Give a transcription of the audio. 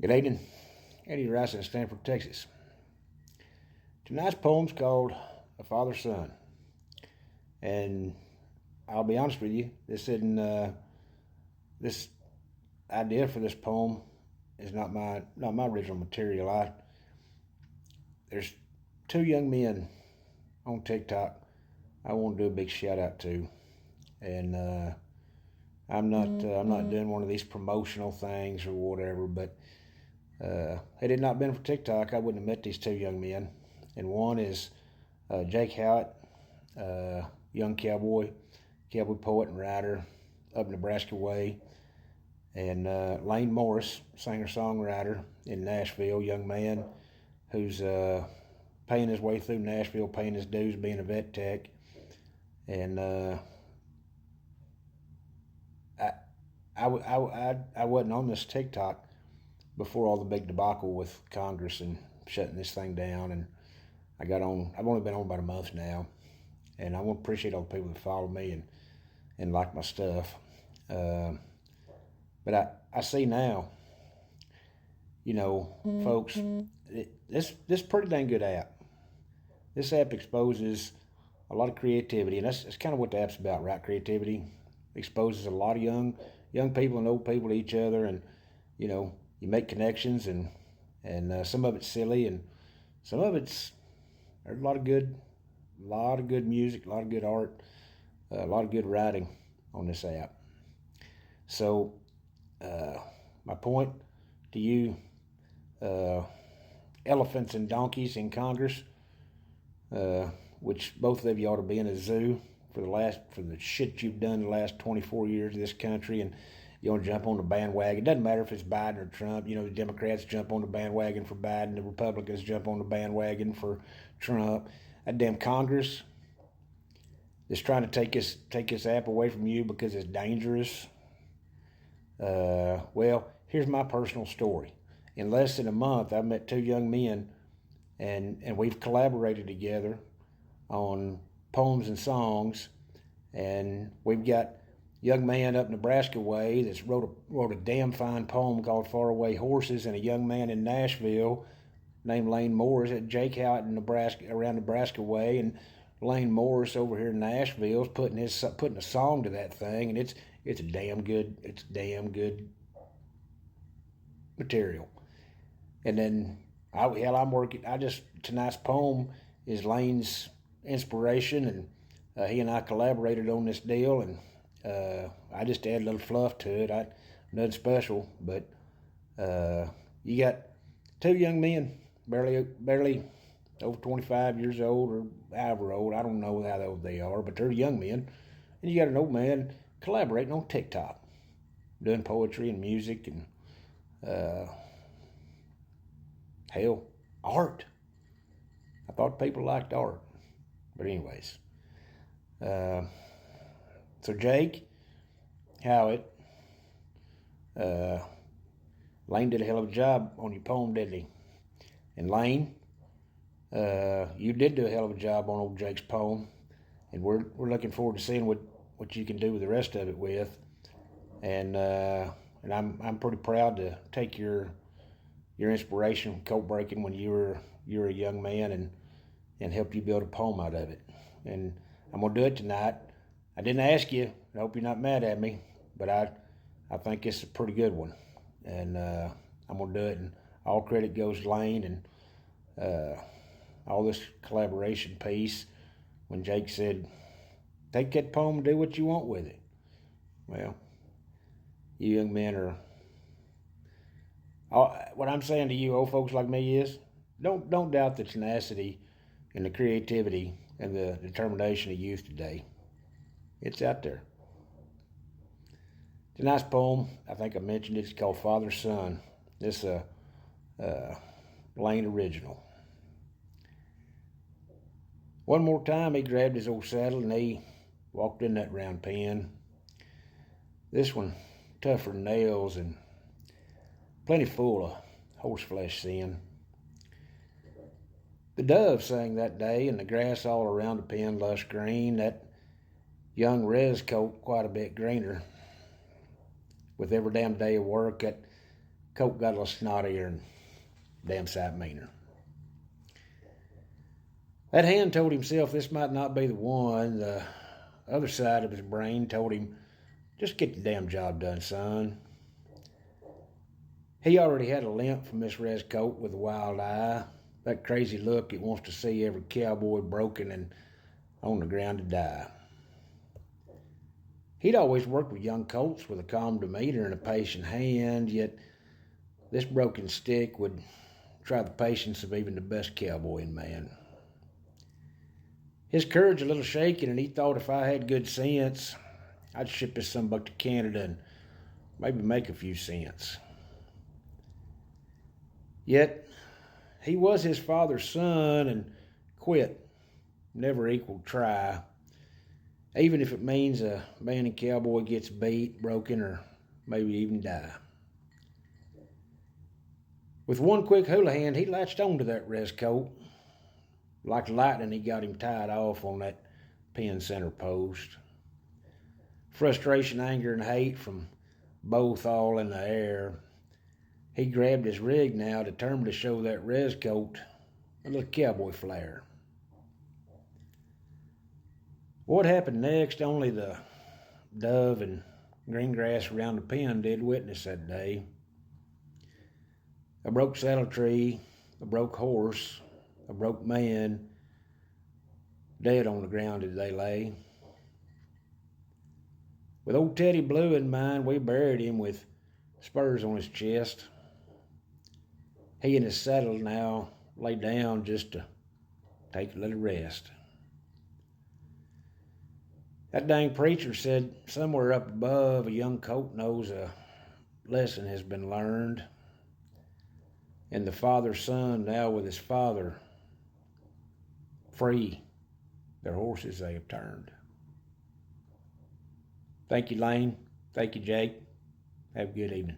Good evening. Eddie Rice in Stanford, Texas. Tonight's poem's called A Father's Son. And I'll be honest with you, this idea for this poem is not my original material. There's two young men on TikTok I want to do a big shout out to. And I'm not doing one of these promotional things or whatever, but had it not been for TikTok, I wouldn't have met these two young men. And one is Jake Howitt, young cowboy poet and writer up Nebraska way, and Lane Morris, singer-songwriter in Nashville, young man who's paying his way through Nashville, paying his dues, being a vet tech. And I wasn't on this TikTok before all the big debacle with Congress and shutting this thing down, and I've only been on about a month now, and I want to appreciate all the people that follow me and like my stuff. But I see now, folks, this pretty dang good app. This app exposes a lot of creativity, and that's kind of what the app's about, right? Creativity exposes a lot of young people and old people to each other, and you make connections, and some of it's silly, and some of there's a lot of good music, a lot of good art, a lot of good writing on this app. So my point to you, elephants and donkeys in Congress, which both of you ought to be in a zoo for the shit you've done the last 24 years of this country, and you want to jump on the bandwagon. It doesn't matter if it's Biden or Trump. The Democrats jump on the bandwagon for Biden, the Republicans jump on the bandwagon for Trump. That damn Congress is trying to take this app away from you because it's dangerous. Well, here's my personal story. In less than a month, I've met two young men, and we've collaborated together on poems and songs, and we've got young man up Nebraska way that's wrote a damn fine poem called Faraway Horses, and a young man in Nashville named Lane Morris at Jake Howitt in around Nebraska way, and Lane Morris over here in Nashville is putting a song to that thing, and it's damn good material. And then I'm working. Tonight's poem is Lane's inspiration, and he and I collaborated on this deal, and I just add a little fluff to it. Nothing special, but you got two young men, barely over 25 years old or however old. I don't know how old they are, but they're young men. And you got an old man collaborating on TikTok, doing poetry and music and hell, art. I thought people liked art, but anyways. So Jake Howitt, Lane did a hell of a job on your poem, didn't he? And Lane, you did do a hell of a job on old Jake's poem, and we're looking forward to seeing what you can do with the rest of it with. And I'm pretty proud to take your inspiration from coat breaking when you were a young man and help you build a poem out of it. And I'm gonna do it tonight. I didn't ask you. I hope you're not mad at me, but I think it's a pretty good one, and I'm gonna do it. And all credit goes to Lane and all this collaboration piece. When Jake said, "Take that poem and do what you want with it," well, you young men are. What I'm saying to you, old folks like me, is don't doubt the tenacity and the creativity and the determination of youth today. It's out there. Tonight's poem, I think I mentioned it, it's called Father's Son. This Lane original. One more time, he grabbed his old saddle and he walked in that round pen. This one, tougher than nails and plenty full of horseflesh sin. The dove sang that day, and the grass all around the pen lush green. That young res coat quite a bit greener. With every damn day of work, that colt got a little snottier and damn sight meaner. That hand told himself this might not be the one. The other side of his brain told him, just get the damn job done, son. He already had a limp from this res colt with a wild eye, that crazy look it wants to see every cowboy broken and on the ground to die. He'd always worked with young colts with a calm demeanor and a patient hand, yet this broken stick would try the patience of even the best cowboy and man. His courage a little shaken, and he thought if I had good sense, I'd ship this sunbuck to Canada and maybe make a few cents. Yet, he was his father's son, and quit never equaled try, even if it means a man and cowboy gets beat, broken, or maybe even die. With one quick hula hand, he latched onto that res colt. Like lightning, he got him tied off on that pen center post. Frustration, anger, and hate from both all in the air. He grabbed his rig now, determined to show that res colt a little cowboy flair. What happened next, only the dove and green grass around the pen did witness that day. A broke saddle tree, a broke horse, a broke man, dead on the ground as they lay. With old Teddy Blue in mind, we buried him with spurs on his chest. He and his saddle now lay down just to take a little rest. That dang preacher said somewhere up above a young colt knows a lesson has been learned, and the father's son now with his father, free, their horses they have turned. Thank you, Lane. Thank you, Jake. Have a good evening.